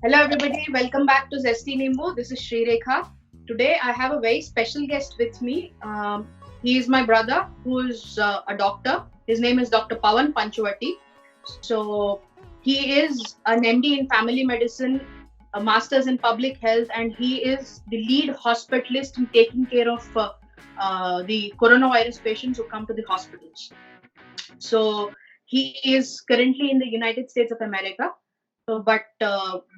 Hello, everybody. Welcome back to Zesty Nimbu. This is Sri Rekha. Today, I have a very special guest with me. He is my brother, who is a doctor. His name is Dr. Pawan Panchwati. So, he is an MD in family medicine, a master's in public health, and he is the lead hospitalist in taking care of the coronavirus patients who come to the hospitals. So, he is currently in the United States of America, but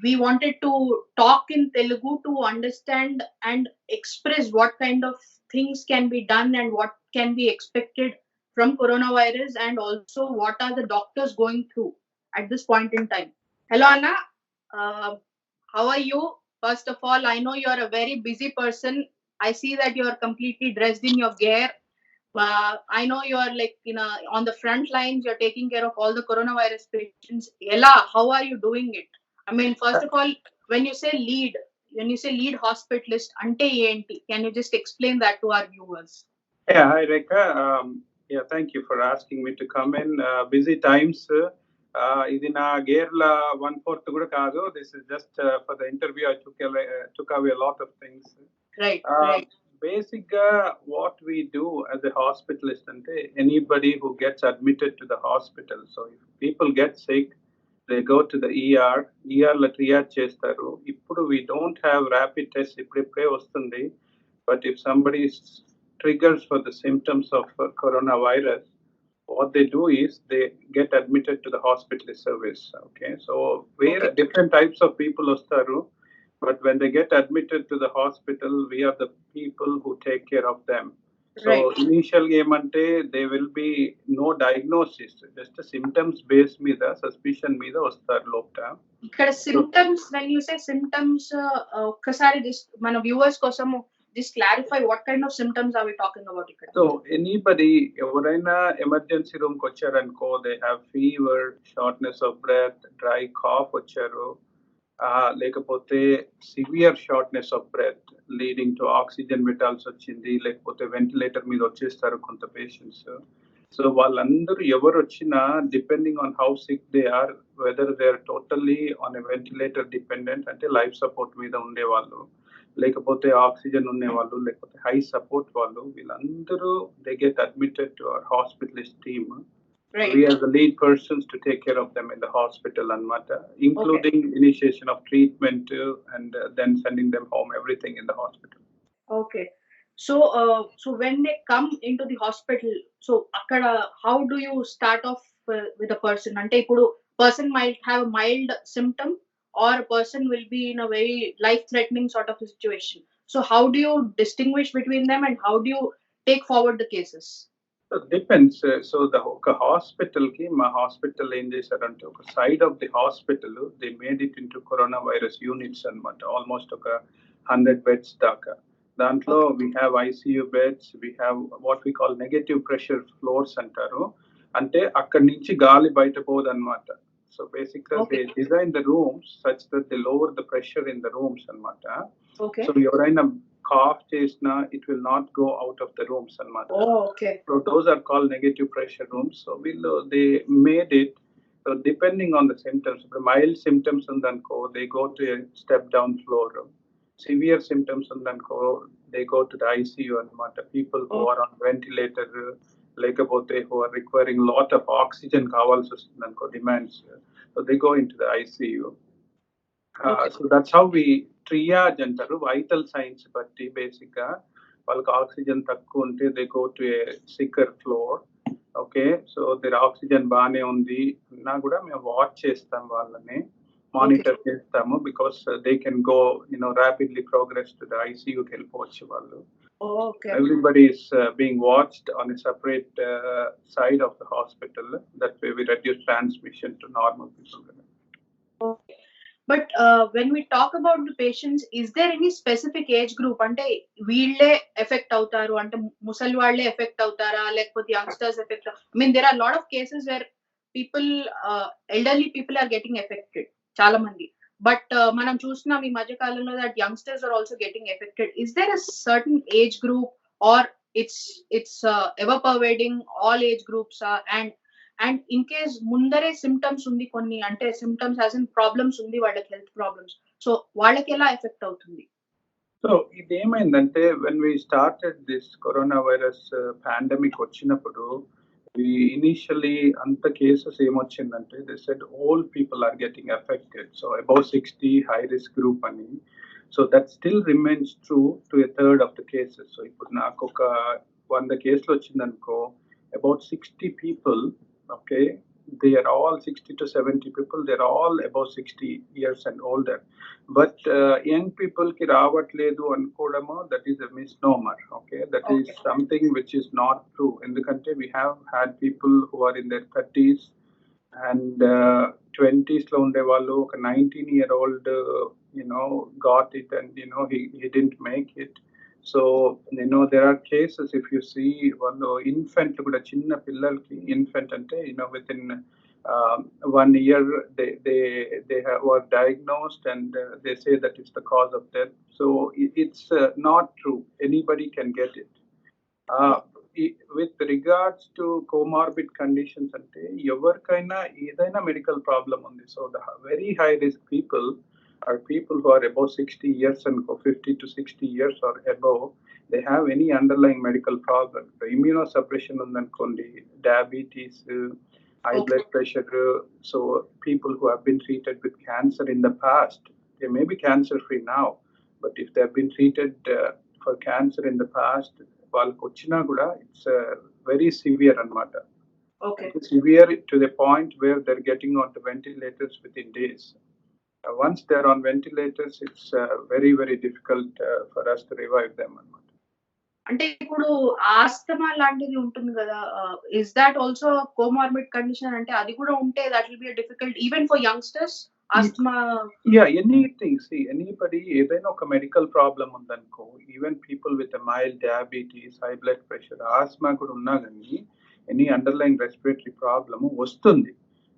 we wanted to talk in Telugu to understand and express what kind of things can be done and what can be expected from coronavirus, and also what are the doctors going through at this point in time. Hello, Anna. Uh, how are you? First of all, I know you are a very busy person. I see that you are completely dressed in your gear. I know you are like on the front lines. You're taking care of all the coronavirus patients. Ella, how are you doing it? I mean, first of all, when you say lead hospitalist, ante enti? Can you just explain that to our viewers? Yeah, hi Rekha. Yeah, thank you for asking me to come in. Busy times. ఇది నా గేర్ల 1/4 కూడా కాదు. This is just for the interview. I took away a lot of things. Right, Uh, right. Basic, what we do as a hospitalist, ante anybody who gets admitted to the hospital. So if people get sick, they go to the ER. ER లో triage చేస్తారు. ఇప్పుడు we don't have rapid tests. ఇప్పుడిప్పుడే వస్తుంది. But if somebody triggers for the symptoms of coronavirus, what they do is they get admitted to the hospital service. Okay, so where Okay. different types of people ostaru, but when they get admitted to the hospital, we are the people who take care of them. Right. So initial ఏమంటే there will be no diagnosis, just a symptoms based మీద suspicion మీద వస్తారు లోపల. ఇక్కడ symptoms when you say symptoms ఒక్కసారి just మన viewers కోసం just clarify what kind of symptoms are we talking about ఇక్కడ. So anybody ఎవరైనా ఎమర్జెన్సీ రూమ్ కి వచ్చారనుకో, they have fever, shortness of breath, dry cough వచ్చారు, లేకపోతే severe shortness of breath leading to oxygen పెట్టాల్సి వచ్చింది, లేకపోతే వెంటిలేటర్ మీద వచ్చేస్తారు కొంత పేషెంట్స్. సో వాళ్ళందరూ ఎవరు వచ్చినా depending on how sick they are, whether they are totally on a ventilator dependent అంటే లైఫ్ సపోర్ట్ మీద ఉండేవాళ్ళు, లేకపోతే ఆక్సిజన్ ఉండేవాళ్ళు, లేకపోతే హై సపోర్ట్ వాళ్ళు, వీళ్ళందరూ they get admitted to our hospitalist team. Right. We are the lead persons to take care of them in the hospital and matter, including initiation of treatment and then sending them home, everything in the hospital. Okay. So, so when they come into the hospital, so akkada, how do you start off with a person? Ante ippudu person might have a mild symptom, or a person will be in a very life-threatening sort of a situation. So, how do you distinguish between them, and how do you take forward the cases? So depends. So the hospital ki ma hospital ఏం చేశారంటే ఒక side of the hospital they made it into coronavirus units అన్నమాట, almost ఒక 100 beds దాకా. దాంట్లో we have ICU beds, we have what we call negative pressure floors అంటారు. అంటే అక్కడి నుంచి గాలి బయట పోదన్నమాట. So basically Okay. they design the rooms such that they lower the pressure in the rooms అన్నమాట. Okay. So ఎవరైనా cough చేసినా it will not go out of the rooms అన్నమాట. Oh, okay. So those are called negative pressure rooms. So they made it. So depending on the symptoms, the mild symptoms undanko, they go to a step down floor. Severe symptoms undanko, they go to the ICU and people who are on ventilator, లేకపోతే who are requiring lot of oxygen కావాల్సి వస్తుందనుకో demands. So they go into the ICU. Okay. So that's how we triage అంటారు, vital signs బట్టి basic గా వాళ్ళకి oxygen తక్కువ ఉంటే they go to a sicker floor. Okay, so there oxygen బాగానే ఉంది అన్నా కూడా మేము వాచ్ చేస్తాం, వాళ్ళని మానిటర్ చేస్తాము, because they can go rapidly progress to the ఐసీయూకి వెళ్ళిపోవచ్చు వాళ్ళు. Okay. Everybody is being watched on a separate side of the hospital. That way we reduce transmission to normal people. Okay. But when we talk about the patients, is there any specific age group? అంటే వీళ్ళే effect అవుతారు అంటే ముసలి వాళ్ళే effect అవుతారా, లేకపోతే youngsters effect? I mean there are lot of cases where people elderly people are getting affected, చాలా మంది. బట్ మనం చూస్తున్నాం ఈ మధ్య కాలంలో that youngsters are also getting affected. Is there a certain age group, or it's ever pervading all age groups? And in case ముందరే symptoms ఉంది కొన్ని, అంటే సిమ్టమ్స్ యాజ్ ఇన్ ప్రాబ్లమ్స్ ఉంది వాళ్ళకి, హెల్త్ ప్రాబ్లమ్స్, సో వాళ్ళకి ఎలా ఎఫెక్ట్ అవుతుంది? So ఇదేమైందంటే when we started this corona virus pandemic వచ్చినప్పుడు ఇనిషియలీ అంత కేసెస్ ఏమొచ్చిందంటే they said all people are getting affected, so above 60 high risk group అని. So that still remains true to a third of the cases. So ఇప్పుడు నాకు ఒక 100 కేసులు వచ్చిందనుకో, about 60 people, okay, they are all 60 to 70 people, they're all above 60 years and older. But young people ki ravatledu ankodamu, that is a misnomer. Okay, that is something which is not true. In the country we have had people who are in their 30s and 20s lo unde vallu, oka 19-year-old got it, and he didn't make it. So there are cases, if you see one infant kuda chinna pillalki, infant ante within 1 year they were diagnosed, and they say that it's the cause of death. So it's not true, anybody can get it. With regards to comorbid conditions ante evarkaina edaina medical problem undi. So the very high risk people are people who are above 60 years and 50 to 60 years or above. They have any underlying medical problem. The immunosuppression undankondi, diabetes, high blood pressure. So people who have been treated with cancer in the past, they may be cancer free now, but if they have been treated for cancer in the past, వాళ్ళకి వచ్చినా కూడా it's very severe anamata. Okay. Severe to the point where they're getting onto ventilators within days. Once they're on ventilators, it's very, very difficult for us to revive them anamata. అంటే ఇప్పుడు asthma లాంటిది ఉంటుంది కదా, is that also comorbid condition? అంటే అది కూడా ఉంటే that will be difficult even for youngsters, asthma. Yeah, anything. See, anybody, ఏదైనా ఒక మెడికల్ ప్రాబ్లం ఉందనుకో, even people with mild diabetes, high blood pressure, asthma కూడా ఉన్నా కానీ ఎనీ అండర్లైన్ రెస్పిరేటరీ ప్రాబ్లమ్ వస్తుంది.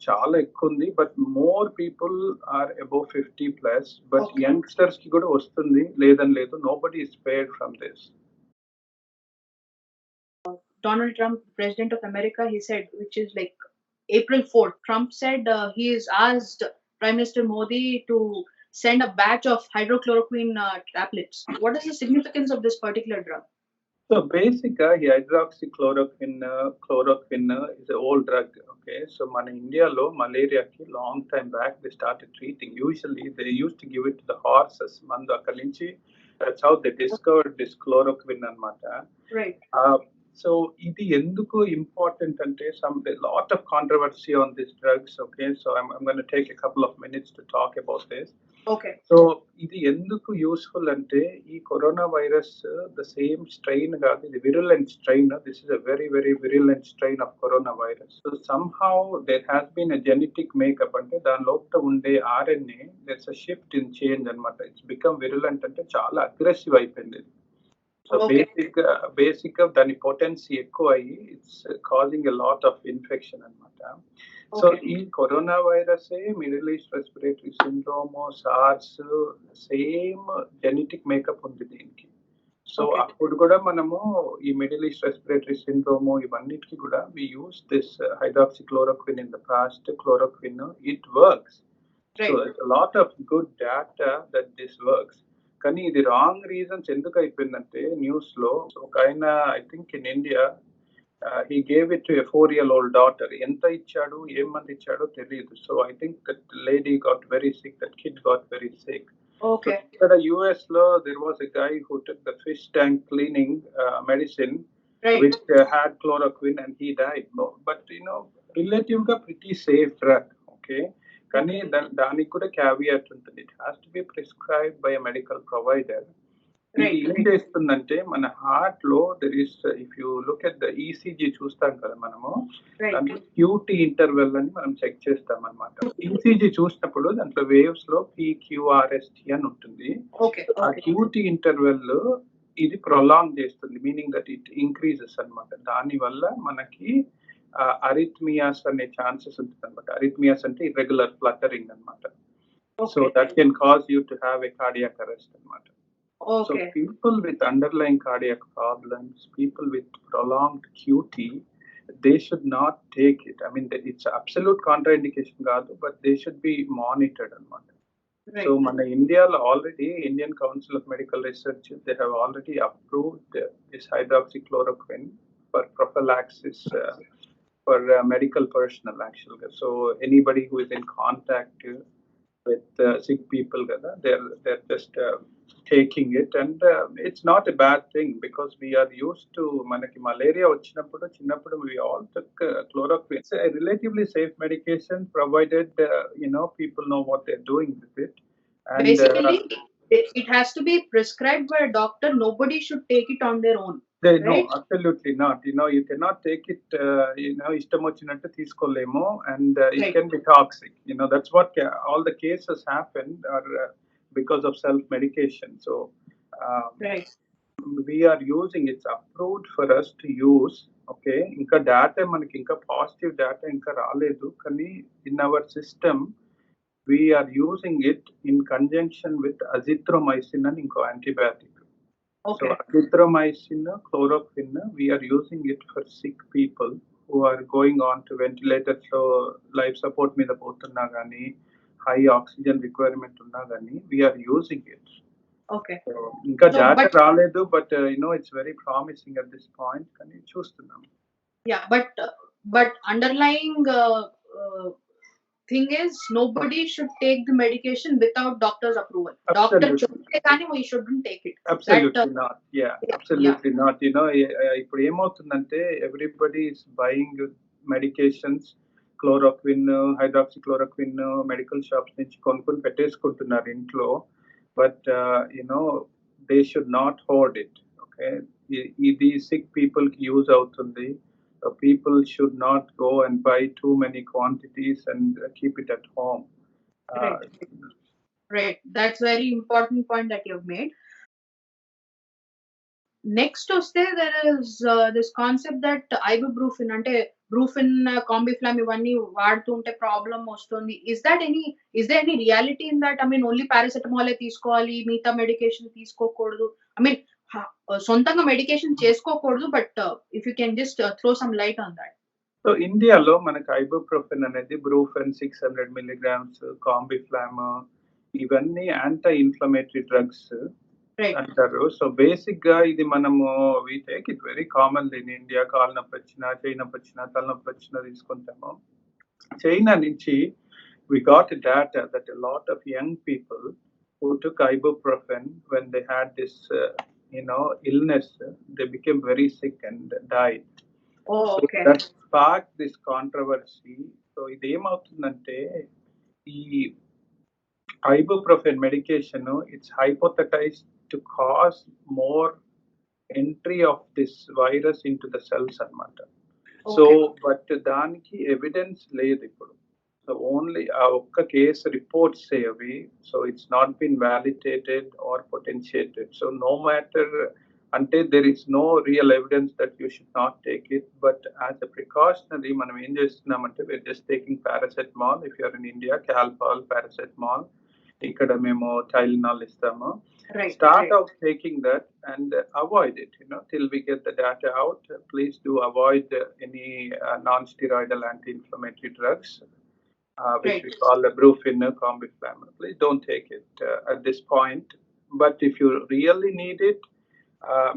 చాలా ఎక్కువ ఉంది, but more people are above 50+, but youngsters కి కూడా వస్తుంది, లేదని లేదు. Nobody is spared from this. Donald Trump, President of America, he said, which is like April 4th, Trump said he has asked Prime Minister Modi to send a batch of hydrochloroquine tablets. What is the significance of this particular drug? So basically, hydroxychloroquine is an old drug. Okay, so in India, malaria ki long time back they started treating. Usually, they used to give it to the horses. Mandu akalinchi, that's how they discovered this chloroquine anamata. Right. So ఇది ఎందుకు important అంటే a lot of controversy on these drugs. Okay, so I'm going to take a couple of minutes to talk about this. Okay. So ఇది ఎందుకు useful అంటే ఈ corona virus the same strain కాదు, ఇది virulent strain. This is a very very virulent strain of corona virus. So somehow there has been a genetic makeup, అంటే దాని లోపల ఉండే RNA there's a shift in change అనమాట. It's become virulent, అంటే చాలా aggressive అయిపోయింది. సో బేసిక్ గా దాని పొటెన్సీ ఎక్కువ అయ్యి it's causing a lot of infection అనమాట. సో ఈ corona virus middle east respiratory syndrome, SARS, same genetic makeup ఉంది దీనికి. సో అప్పుడు కూడా మనము ఈ మిడిల్ ఈస్ట్ రెస్పిరేటరీ సిండ్రోమ్ ఇవన్నిటికి కూడా we use this hydroxychloroquine in the past. Chloroquine, it works. So it's a lot of good data that this works. కానీ ఇది రాంగ్ రీజన్స్ ఎందుకు అయిపోయిందంటే న్యూస్ లో ఒక ఆయన, I think in India, he gave it to a 4-year-old daughter. ఎంత ఇచ్చాడు, ఏం మంది ఇచ్చాడో తెలియదు. So I think that lady got very sick, that kid got very sick. Okay. ఇక్కడ US లో there was a guy who took the fish tank cleaning medicine, right, which had chloroquine, and he died. But relative గా pretty safe drug. Okay, కానీ దానికి కూడా caveat ఉంటుంది. It has to be prescribed by a medical provider. ఇది ఏం చేస్తుందంటే మన heart లో there is, if you look at the ECG చూస్తాం కదా మనము, దాంట్లో QT ఇంటర్వెల్ అని మనం చెక్ చేస్తాం అనమాట. ECG చూసినప్పుడు దాంట్లో వేవ్స్ లో PQRST అని ఉంటుంది. ఆ QT ఇంటర్వెల్ ఇది ప్రొలాంగ్ చేస్తుంది, మీనింగ్ దట్ ఇట్ ఇంక్రీజెస్ అనమాట. దాని వల్ల మనకి అరిథ్మియాస్ అనే ఛాన్సెస్ ఉంటుంది అనమాట. అరిథ్మియాస్ అంటే ఇర్రెగ్యులర్ ఫ్లటరింగ్ అనమాట. So that can cause you to have a cardiac arrest అనమాట. So people with underlying cardiac problems, people with prolonged QT, they should not take it. I mean, it's absolute contraindication కాదు, but they should be monitored అన్నమాట. Right. So మన ఇండియాలో already Indian Council of Medical Research, they have already approved this hydroxychloroquine for prophylaxis for medical personnel actually. So anybody who is in contact with sick people, they're just taking it, and it's not a bad thing because we are used to manaki malaria vachinappudu chinnappudu we all took chloroquine. It's a relatively safe medication provided people know what they're doing with it. And Basically, it has to be prescribed by a doctor. Nobody should take it on their own. No, Right? absolutely not. You cannot take it, ishtam vachinattu teeskolemo, and it Right. can be toxic. That's what all the cases happened are because of self-medication. So Right. we are using, it's approved for us to use. Okay, ఇంకా data మనకి ఇంకా positive data ఇంకా రాలేదు, కానీ in our system we are using it in conjunction with azithromycin and ఇంకో antibiotic. Okay. So azithromycin, chloroquine, we are using it for sick people who are going on to ventilators. So life support మీద పోతున్నా కానీ high oxygen requirement ఉన్నా కానీ we are using it. Okay. So ఇంకా So, data but- రాలేదు, but it's very promising at this point. కానీ చూస్తున్నాం. Yeah, but underlying thing is nobody should take the medication without doctor's approval. Doctor Absolutely. చెప్తే కానీ we shouldn't take it. Absolutely not. Yeah, yeah, absolutely not. ఇప్పుడు ఏమవుతుందంటే everybody is buying medications, chloroquine, hydroxychloroquine, medical shops నుంచి కొనుక్కొని పెట్టేసుకుంటున్నారు ఇంట్లో. But they should not hoard it. Okay, ఇది sick people కి use అవుతుంది. People should not go and buy too many quantities and keep it at home. Right. That's very important point that you've made. Next there is this concept that ibuprofen అంటే brufen, combiflam ఇవన్నీ వాడుతుంటే problem వస్తుంది. Is there any reality in that? I mean, only paracetamol తీసుకోవాలి, మిగతా medication తీసుకోకూడదు. I mean, సొంతంగా medication చేసుకోకూడదు, but if you can just throw some light on that. So ఇండియాలో మనకు ఐబుప్రోఫెన్ అనేది బ్రూఫెన్ 600 milligrams, కాంబిఫ్లామ్, ఇవన్నీ యాంటీ ఇన్ఫ్లమేటరీ డ్రగ్స్ అంటారు. సో బేసిక్ గా ఇది మనము we take it very commonly in India. కాలు నొప్పి వచ్చినా, చేయి నొప్పి వచ్చినా, తలనొప్పి వచ్చినా తీసుకుంటాము. చైనా నుంచి we got data that a lot of young people who took ibuprofen when they had this illness, they became very sick and died. Oh, okay. So that sparked this controversy. So ఇదేమవుతుందంటే ఈ ibuprofen medication, it's hypothesized to cause more entry of this virus into the cells అన్నమాట. So but దానికి evidence లేదు ఇప్పుడు. So only ఆ ఒక్క case reports అవి. So it's not been validated or potentiated. So no matter, అంటే there is no real evidence that you should not take it, but as a precautionary మనం ఏం చేస్తున్నామంటే we're just taking paracetamol. If you are in India, Calpol, paracetamol, ఇక్కడ మేము Tylenol ఇస్తాము. Start out taking that and avoid it, till we get the data out. Please do avoid any non-steroidal anti-inflammatory drugs, which we call the brufen, combiflam. Please don't take it at this point. But if you really need it,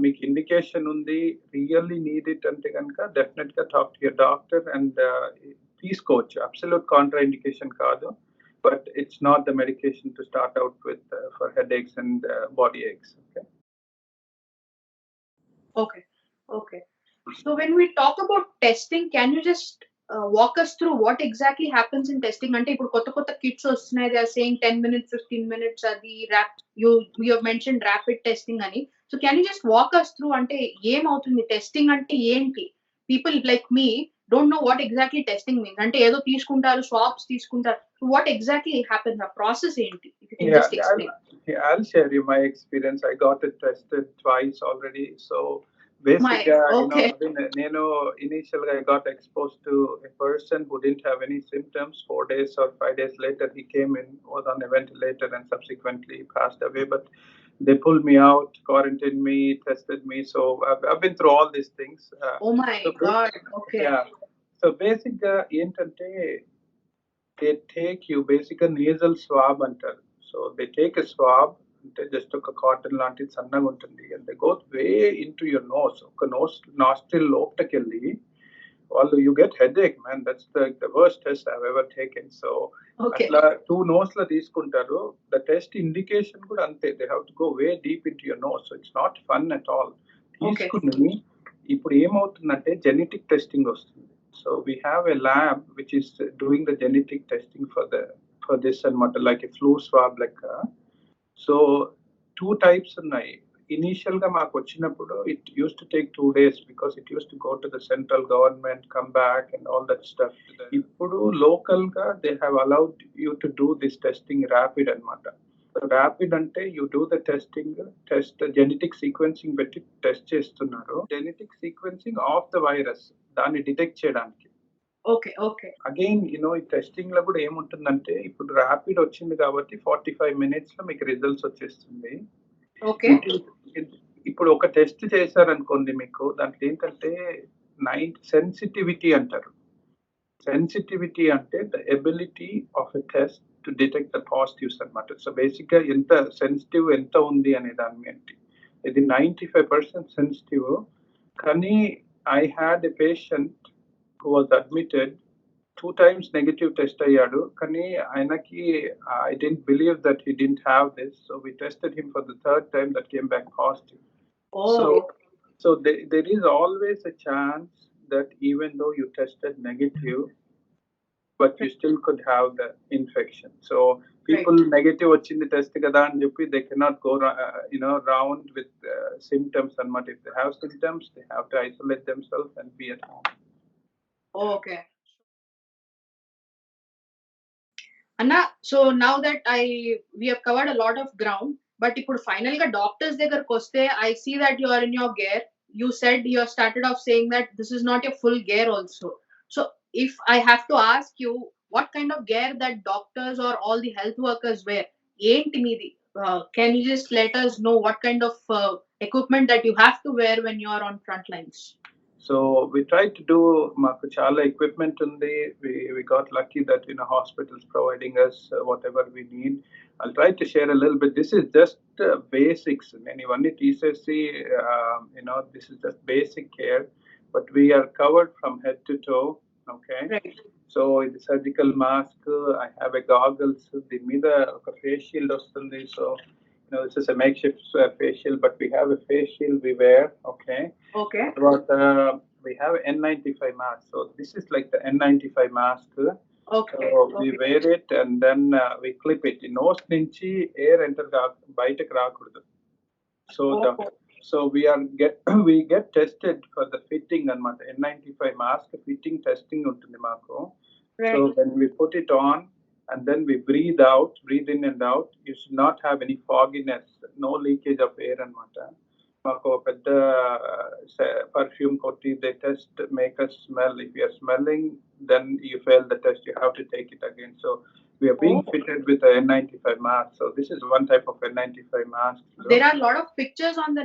మీకు indication ఉంది, really need it అంటే కనుక definite గా talk to your doctor and తీసుకోవచ్చు. Absolute Contra indication కాదు, but it's not the medication to start out with for headaches and body aches. Okay. So when we talk about testing, can you just walk us through what exactly happens in testing? Ante ippudu kotta kits vastunayi, they are saying 10 minutes, 15 minutes adi you have mentioned rapid testing ani. So can you just walk us through ante em avutundi testing ante enti? People like me don't know what exactly testing means. Ante edo teeskuntaru, swabs teeskuntaru. So what exactly happens? The process enti? If you can just explain. I'll share you my experience. I got it tested twice already. So basically, నేను initially I got exposed to a person who didn't have any symptoms. 4 days or 5 days later, he came in, was on a ventilator, and subsequently passed away. But they pulled me out, quarantined me, tested me. So I've been through all these things. Oh my God. Okay. Yeah. So basically, ఏంటంటే they take you basically nasal swab అంటారు. So they take a swab అంటే just ఒక cotton లాంటిది సన్నగా ఉంటుంది and they go way into your nose. ఒక nose nostril లోపలికి వెళ్ళి వాళ్ళు you get headache, man. That's the worst test I've ever taken. So Okay. అట్లా 2 nose ల తీసుకుంటారు. The test indication కూడా అంతే. They have to go way deep into your nose. So it's not fun at all. Okay. తీసుకుని ఇప్పుడు ఏమవుతుందంటే genetic testing వస్తుంది. So we have a lab which is doing the genetic testing for this and like a flu swab లెక్క. So 2 types ఉన్నాయి. Initial గా మాకు వచ్చినప్పుడు it used to take 2 days because it used to go to the central government, come back and all that stuff. ఇప్పుడు local గా they have allowed you to do this testing rapid అన్నమాట. So rapid అంటే you do the testing, genetic sequencing పెట్టి test చేస్తున్నారు. Genetic sequencing of the virus దాన్ని detect చేయడానికి. Okay okay again ఈ testing లో కూడా ఏముంటుందంటే ఇప్పుడు ర్యాపిడ్ వచ్చింది కాబట్టి 45 minutes లో మీకు రిజల్ట్స్ వచ్చేస్తుంది. ఓకే ఇప్పుడు ఒక టెస్ట్ చేశారనుకోండి మీకు దాంట్లో ఏంటంటే సెన్సిటివిటీ అంటారు. సెన్సిటివిటీ అంటే the ability of a test to detect the positives అనమాట. సో బేసిక్ గా ఎంత సెన్సిటివ్ ఎంత ఉంది అనే దాని మీద ఇది 95% సెన్సిటివ్. కానీ I had a patient who was admitted 2 times negative test అయ్యాడు. కానీ ఆయనకి I didn't believe that he didn't have this. So we tested him for the 3rd time that came back positive. Oh. So there is always a chance that even though you tested negative, but you still could have the infection. So people negative వచ్చింది test కదా అని చెప్పి they cannot go round with symptoms and if they have symptoms they have to isolate themselves and be at home. Okay. Anna, so now that we have covered a lot of ground, but ఇప్పుడు final గా doctors దగ్గరకు వస్తే I see that you are in your gear. You said you have started off saying that this is not your full gear also. So if I have to ask you what kind of gear that doctors or all the health workers wear, ఏంటి మీది? Can you just let us know what kind of equipment that you have to wear when you are on front lines? So we tried to do మాకు చాలా equipment ఉంది. We got lucky that hospitals providing us whatever we need. I'll try to share a little bit. This is just basics. నేను ఇవన్నీ తీసేసి this is just basic care, but we are covered from head to toe. Okay. Right. So the surgical mask, I have a goggles. దీని మీద ఒక face shield వస్తుంది. So this is a makeshift face shield, but we have a face shield we wear. Okay. Okay. But we have N95 mask. So this is like the N95 mask. Okay. So we wear it and then we clip it. In nose nunchi air enter బయటకు రాకూడదు. So we get tested for the fitting అన్నమాట. N95 mask fitting testing ఉంటుంది మాకు. So when we put it on and then we breathe in and out, you should not have any fogginess, no leakage of air అన్నమాట. మాకు పెద్ద perfume కొట్టి they test, make us smell. If you are smelling, then you fail the test, you have to take it again. So we are being fitted with a N95 mask. So this is one type of N95 mask. So there are a lot of pictures on the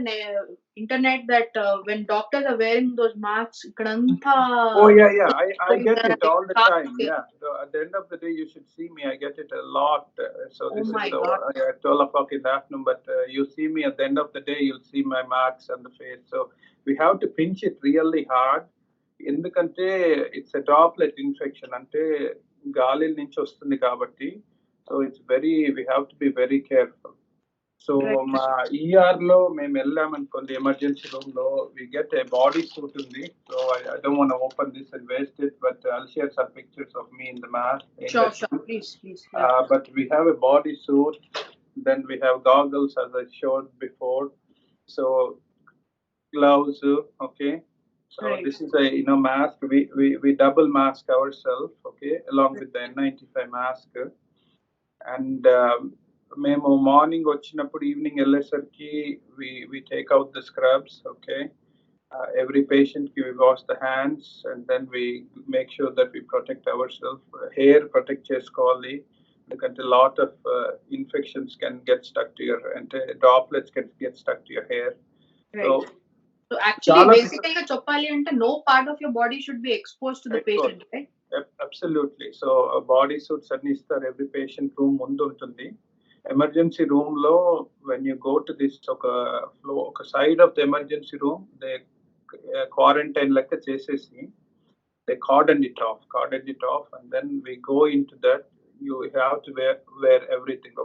internet that when doctors are wearing those masks, ikkadantha oh yeah I get it all the time. Yeah, so at the end of the day you should see me. I get it a lot. So this is at 12 o'clock in the afternoon, but you see me at the end of the day, you'll see my marks on the face. So we have to pinch it really hard. ఎందుకంటే it's a droplet infection, అంటే గాలి నుంచి వస్తుంది కాబట్టి. So we have to be very careful. So మా ER లో మేము వెళ్ళామనుకోండి ఎమర్జెన్సీ రూమ్ లో we get a body suit ఉంది. So I don't want to open this and waste it, but I'll share some pictures of me in the mask. Sure, please. But we have a body suit, then we have goggles as I showed before. So gloves, okay. So this is a mask. We double mask ourselves, okay, along with the N95 mask. And మేము morning వచ్చినప్పుడు evening వెళ్ళేసరికి we take out the scrubs, okay. Every patient we wash the hands and then we make sure that we protect ourselves. Hair protect చేసుకోవాలి. because a lot of infections can get stuck to your, and droplets can get stuck to your hair. Right. So actually, basically, choppali ante no part of your body should be exposed to the patient, right? Absolutely. So body suits అన్ని ఇస్తారు. Every patient room ముందు ఉంటుంది. Emergency room లో when you go to this ఒక side of the emergency room, they quarantine లెక్క చేసేసి they cordoned it off, and then we go into that. You have to wear everything.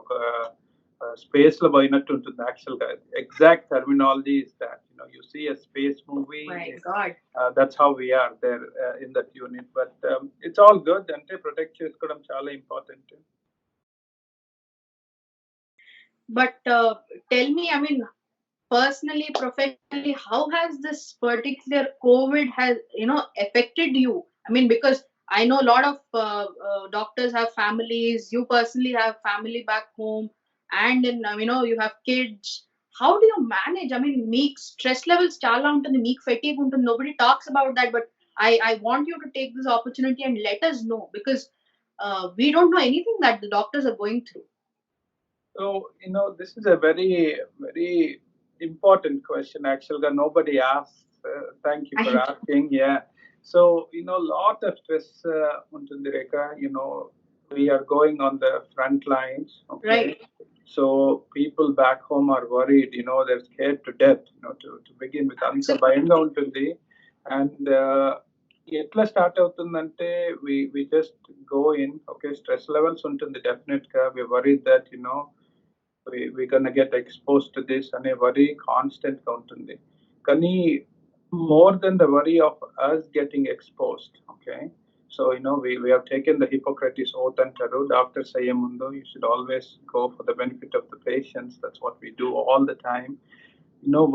Space lo పోయినట్టు ఉంటుంది actual గా. Exact terminology is that, you see a space movie. My God. That's how we are there in that unit. But it's all good. Ante protect చేసుకోవడం చాలా important. But tell me, I mean, personally, professionally, how has this particular COVID has affected you? I mean, because I know a lot of doctors have families. You personally have family back home, and then you have kids. How do you manage? I mean, meek stress levels chala untundi, meek fatigue untundi. Nobody talks about that, but I want you to take this opportunity and let us know, because we don't know anything that the doctors are going through. So this is a very, very important question. Actually, nobody asks. Thank you for asking. Yeah. So lot of stress untundi Rekha. We are going on the front lines. Okay? Right. So people back home are worried. They're scared to death. To begin with, anta bhayanga untundi. And ఎట్లా start అవుతుందంటే we just go in. Okay, stress levels ఉంటుంది definitely గా. We worried that we're gonna get exposed to this అనే worry constant గా ఉంటుంది. కానీ more than the worry of us getting exposed, okay, so we have taken the Hippocrates oath antaru, doctors aye mundu you should always go for the benefit of the patients. That's what we do all the time.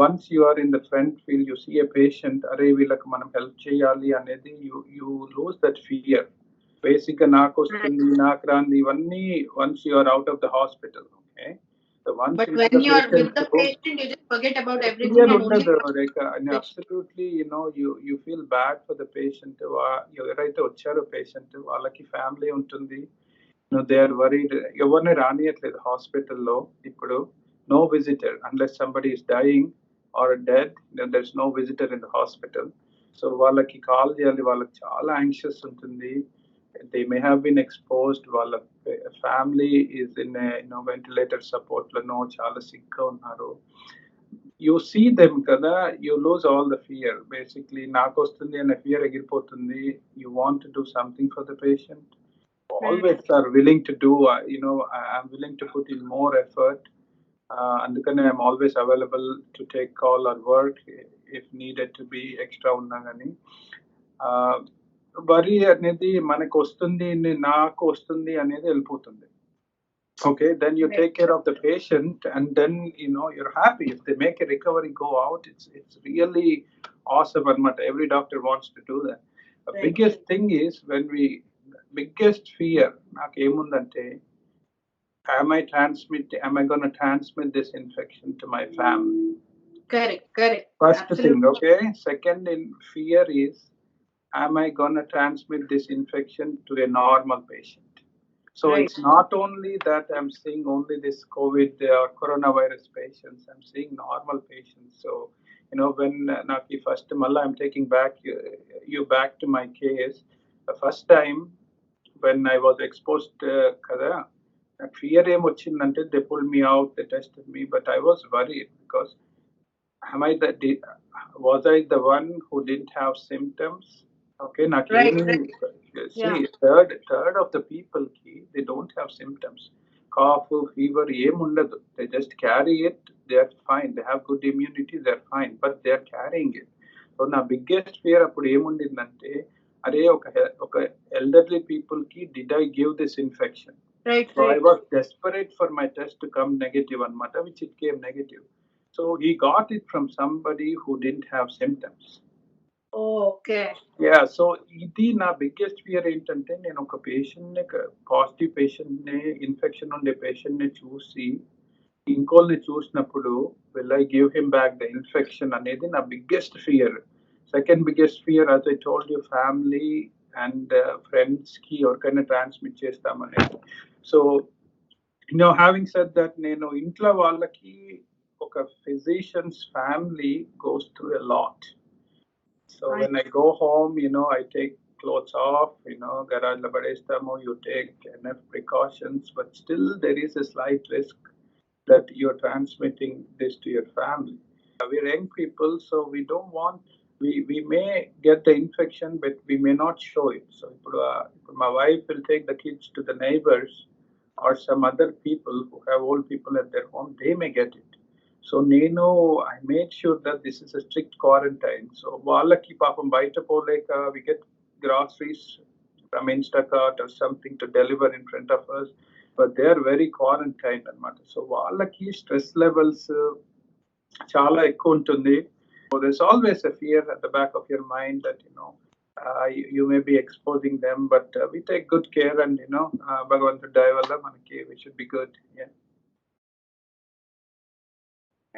Once you are in the front field, you see a patient, are veellaku manam help cheyali anedi, you lose that fear. Basic ga naaku ostundi naaku randi ivanni once you are out of the hospital. Okay, so once but when you are with the patient, you just forget about everything and only absolutely. You feel bad for the patient. ఎవరైతే వచ్చారో patient వాళ్ళకి family ఉంటుంది. they are worried. ఎవరిని రానియట్లేదు హాస్పిటల్లో ఇప్పుడు. No visitor unless somebody is dying or dead. There's no visitor in the hospital. So వాళ్ళకి call చేయాలి, వాళ్ళకి చాలా anxious ఉంటుంది. They may have been exposed. వాళ్ళ family is in a ventilator support లో చాలా sick గా ఉన్నారు. You see them kada, you lose all the fear. Basically నాకు వస్తుంది అనే fear ఎగిరిపోతుంది. You want to do something for the patient. Always are willing to do. I'm willing to put in more effort. అందుకనే I'm always available to take call or work if needed to be extra ఉన్నా కానీ. వరి అనేది మనకు వస్తుంది, నాకు వస్తుంది అనేది వెళ్ళిపోతుంది. Okay, then you take care of the patient, and then you're happy if they make a recovery, go out. It's really awesome, and every doctor wants to do that. The biggest thing is biggest fear నాకు ఏముందంటే, am I going to transmit this infection to my family? Correct. First Absolutely. thing, okay. Second fear is, am I going to transmit this infection to a normal patient? So It's not only that I'm seeing only this COVID or coronavirus patients, I'm seeing normal patients. So when Naki first malla, I'm taking back you back to my case. The first time when I was exposed kada, fear em ochindante, they pulled me out, they tested me, but I was worried because was I the one who didn't have symptoms? Okay, Right. See, third of the people they don't have symptoms. Cough, fever, ఏముండదు. They just carry it. They are fine. They have good immunity. They are fine, but they are carrying it. So నా biggest fear అప్పుడు ఏముండిందంటే, అరే ఒక elderly people కి did I give this infection? Right. So I was desperate for my test to come negative anamata, which it came negative. So he got it from somebody who didn't have symptoms. Okay. Yeah, so ఇది నా biggest fear ఏంటంటే, నేను ఒక పేషెంట్ని, positive పేషెంట్ని, infection ఉండే పేషెంట్ని చూసి ఇంకోల్ని చూసినప్పుడు will I give him back the infection అనేది నా biggest fear. Second biggest fear, as I told you, family and ఫ్రెండ్స్కి ఎవరికైనా transmit చేస్తామనేది. So, having said that, నేను ఇంట్లో వాళ్ళకి ఒక physician's family goes through a lot. So when I go home, I take clothes off, garage la padestamo, you take enough precautions, but still there is a slight risk that you're transmitting this to your family. We're young people, so we don't want, we may get the infection, but we may not show it. So my wife will take the kids to the neighbors or some other people who have old people at their home, they may get it. So I made sure that this is a strict quarantine. So వాళ్ళకి పాపం బయట పోలేక we get groceries from Instacart or something to deliver in front of us, but they are very quarantined అనమాట. So వాళ్ళకి stress levels చాలా ఎక్కువ ఉంటుంది. So there's always a fear at the back of your mind that you may be exposing them, but we take good care, and భగవంతుడి దయ వల్ల మనకి we should be good. Yeah.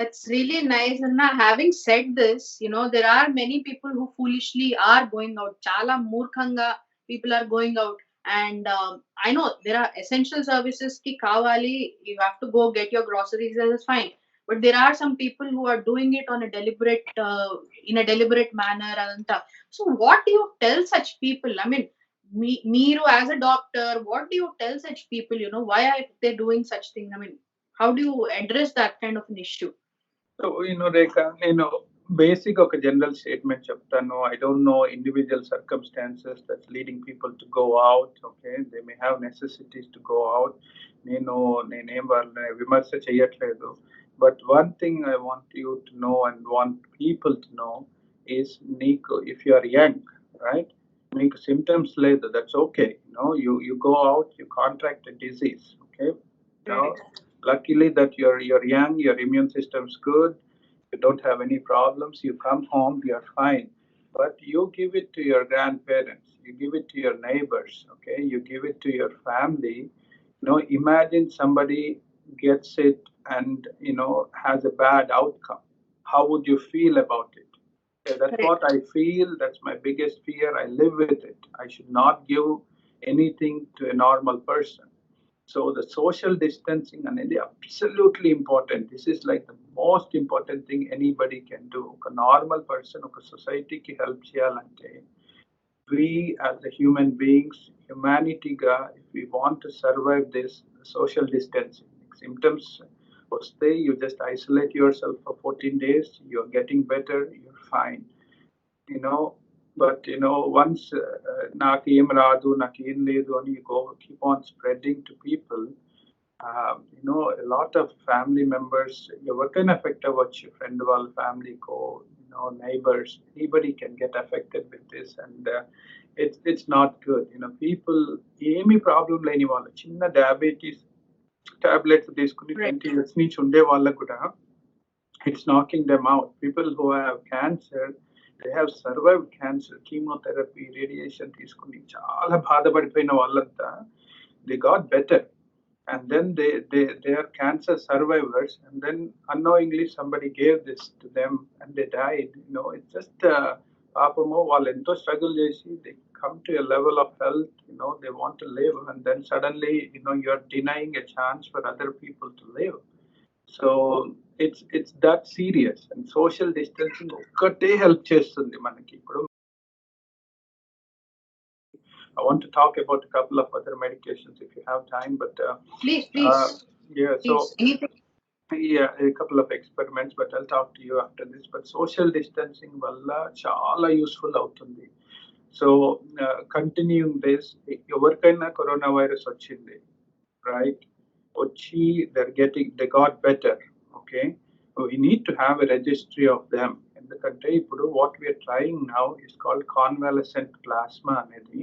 It's really nice. And now, having said this, there are many people who foolishly are going out. Chala murkhanga people are going out. And I know there are essential services ki kawali, you have to go get your groceries, that is fine. But there are some people who are doing it on in a deliberate manner. So what do you tell such people? I mean, Meeru as a doctor, what do you tell such people? Why are they doing such thing? I mean, how do you address that kind of an issue? So, Rekha, basic ఒక general statement చెప్తాను. I don't know individual circumstances that's leading people to go out. Okay, they may have necessities to go out. నేనేం వాళ్ళని విమర్శ చేయట్లేదు. But one thing I want you to know and want people to know is if you are young, right? మీకు symptoms లేదు, that's okay. You go out, you contract a disease. Okay. Luckily that you're young, your immune system's good, you don't have any problems, you come home, you're fine. But you give it to your grandparents, you give it to your neighbors, okay? You give it to your family. Imagine somebody gets it and has a bad outcome. How would you feel about it? Yeah, that's what I feel. That's my biggest fear. I live with it. I should not give anything to a normal person. So the social distancing is absolutely important. This is like the most important thing anybody can do. A normal person, a society ki help cheyalante. We as the human beings, humanity ga, if we want to survive this social distancing, symptoms stay, you just isolate yourself for 14 days, you're getting better, you're fine. But once నాకు ఏం రాదు, నాకు ఏం లేదు అని keep on spreading to people, a lot of family members, ఎవరికైనా affect అవ్వచ్చు, friend వాళ్ళ family co, neighbors, anybody can get affected with this, and it's not good. People ఏమీ ప్రాబ్లం లేని వాళ్ళు, చిన్న డయాబెటీస్ టాబ్లెట్స్ తీసుకుని 20 years నుంచి ఉండే వాళ్ళకు కూడా it's knocking them out. People who have cancer, they have survived cancer, chemotherapy, radiation తీసుకుని చాలా బాధపడిపోయిన వాళ్ళంతా, they got better, and then they are cancer survivors, and then unknowingly somebody gave this to them and they died. It's just పాపము వాళ్ళు ఎంతో struggle చేసి they come to a level of health, they want to live, and then suddenly you're denying a chance for other people to live. So it's that serious, and social distancing ఒక్కటే help చేస్తుంది మనకి. ఇప్పుడు I want to talk about a couple of other medications if you have time, but please. Yeah, please. So yeah, a couple of experiments, but I'll talk to you after this. But social distancing valla chaala useful avutundi. So continuing this, ఎవరికైనా coronavirus వచ్చింది, right? They got better. Okay, we need to have a registry of them. ఎందుకంటే ఇప్పుడు what we are trying now is called convalescent plasma అనేది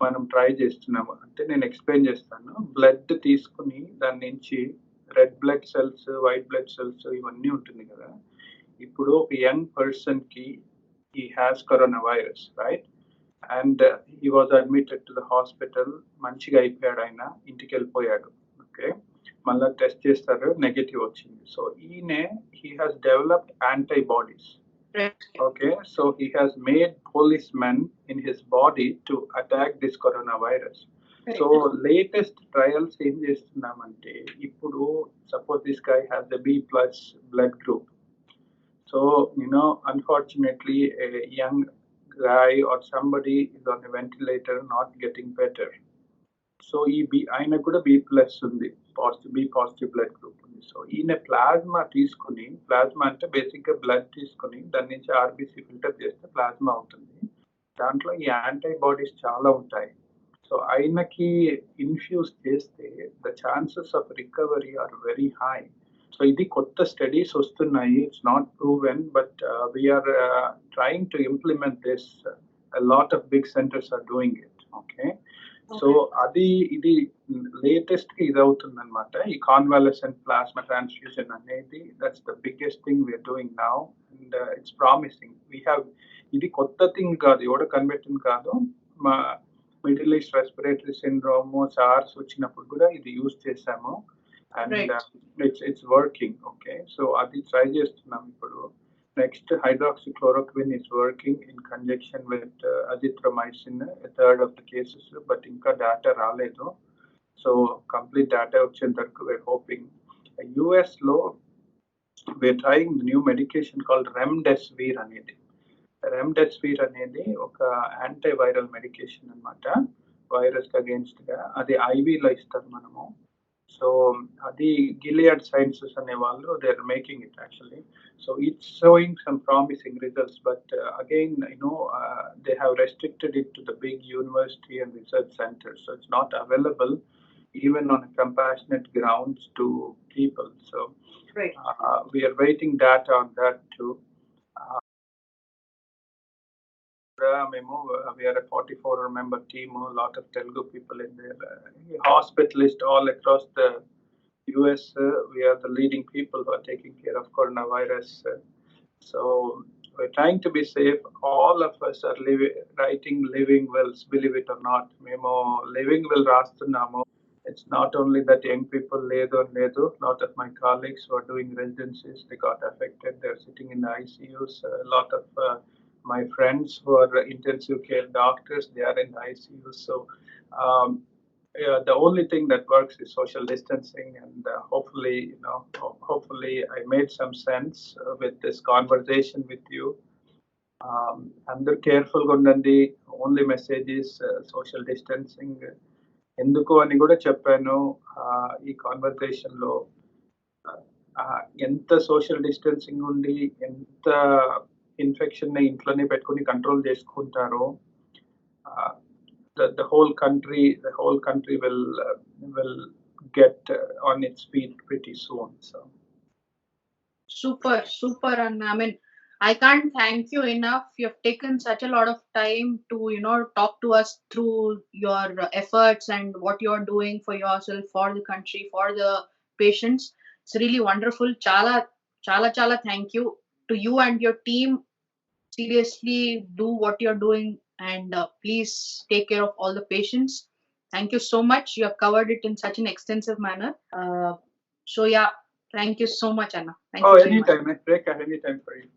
మనం try చేస్తున్నాము. అంటే నేను explain చేస్తాను. బ్లడ్ తీసుకుని దాని నుంచి red blood cells, white blood cells ఇవన్నీ ఉంటుంది కదా. ఇప్పుడు ఒక యంగ్ పర్సన్ కి he has coronavirus, right? And he was admitted to the hospital. మంచిగా అయిపోయాడు, ఆయన ఇంటికి వెళ్ళిపోయాడు. ఓకే, మళ్ళీ టెస్ట్ చేస్తారు, నెగటివ్ వచ్చింది. So he has developed antibodies. Okay, so he has made policemen in his body to attack this coronavirus. So latest trials ఏం చేస్తున్నామంటే ఇప్పుడు suppose this guy has the B plus blood group. So, unfortunately, a young guy or somebody is on a ventilator, not getting better. So ఈ ఆయన కూడా B plus ఉంది, B positive blood group ఉంది. So ఈయన plasma తీసుకుని, plasma అంటే బేసిక్గా blood తీసుకుని దాని నుంచి ఆర్బీసీ ఫిల్టర్ చేస్తే ప్లాస్మా అవుతుంది. దాంట్లో ఈ యాంటీబాడీస్ చాలా ఉంటాయి. సో ఆయనకి ఇన్ఫ్యూజ్ చేస్తే the chances of recovery are very high. So ఇది కొత్త స్టడీస్ వస్తున్నాయి. It's not proven, but we're trying to implement this. Lot of big centres are doing it. Okay, so అది ఇది లేటెస్ట్ గా ఇది అవుతుంది అనమాట. ఈ కాన్వాలసెంట్ ప్లాస్మా ట్రాన్స్ఫ్యూజన్ అనేది that's the biggest thing we're doing now and it's promising. We have, ఇది కొత్త థింగ్ కాదు, ఎవడో కనిపెట్టింది కాదు. మా middle east respiratory syndrome, sirs వచ్చినప్పుడు కూడా ఇది యూజ్ చేసాము and it's working. Okay, so అది ట్రై చేస్తున్నాం ఇప్పుడు. Next, hydroxychloroquine is working in conjunction with azithromycin, a third of the cases, but inka data raledu. So complete data vachina taraku we're hoping. US lo we're trying the new medication called remdesivir anedi. Remdesivir anedi oka antiviral medication anamata, virus against ga adi IV lo istaru manamu. So the Gilead Sciences and Evaldo, they're making it actually. So it's showing some promising results, but again, they have restricted it to the big university and research centers. So it's not available even on a compassionate grounds to people. So we are waiting data on that too. We are a 44-member team, a lot of Telugu people in there. Hospitalists all across the US, we are the leading people who are taking care of coronavirus. So we're trying to be safe. All of us are writing living wills, believe it or not. Memo living will rastunnamo. It's not only that young people ledu. Lot of my colleagues who are doing residencies, they got affected. They're sitting in the ICUs. A lot of my friends who are intensive care doctors, they are in the ICU. So the only thing that works is social distancing, and hopefully I made some sense with this conversation with you. Under careful ga undandi. Only message is social distancing. Enduku ani kuda cheppanu ee conversation lo. Enta social distancing undi, enta infection ని ఇంట్లోనే పెట్టుకుని control చేసుకుంటారో, the whole country will get on its feet pretty soon. So super, and I mean, I can't thank you enough. You have taken such a lot of time to talk to us through your efforts and what you are doing for yourself, for the country, for the patients. It's really wonderful. Chala thank you to you and your team. Seriously, do what you're doing, and please take care of all the patients. Thank you so much. You have covered it in such an extensive manner. So yeah, thank you so much, Anna. Thank you very much. Anytime, Rekha, anytime for you.